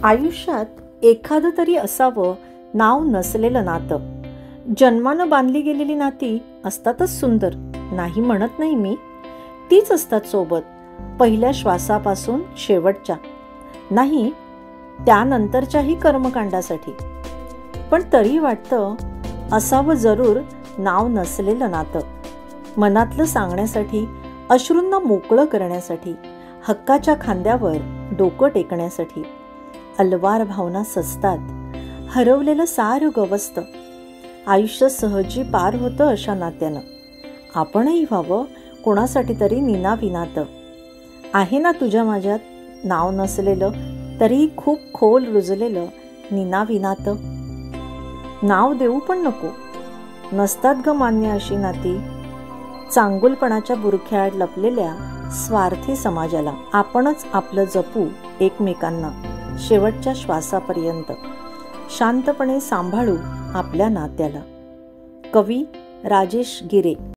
आयुष्यात एखादं तरी असावं नाव नसलेलं नातं. जन्मानं बांधली गेलेली नाती असतातच सुंदर, नाही म्हणत नाही मी. तीच असतात सोबत, पहिल्या श्वासापासून शेवटच्या, नाही त्यानंतरच्याही कर्मकांडासाठी. पण तरी वाटतं असावं जरूर नाव नसलेलं नातं. मनातलं सांगण्यासाठी, अश्रूंना मोकळं करण्यासाठी, हक्काच्या खांद्यावर डोकं टेकण्यासाठी. अलवार भावना सजतात, हरवलेलं सारं गवसतं. आयुष्य सहजी पार होतं अशा नात्यानं. आपणही व्हावं कोणासाठी तरी निनाविनातं. आहे ना तुझ्या माझ्यात नाव नसलेलं, तरीही खूप खोल रुजलेलं निनाविनातं. नाव देऊ पण नको, नसतात ग मान्य अशी नाती. चांगुलपणाच्या बुरख्याआड लपलेल्या स्वार्थी समाजाला आपणच आपलं जपू एकमेकांना शेवटच्या श्वासापर्यंत. शांतपणे सांभाळू आपल्या नात्याला. कवी राजेश गिरे.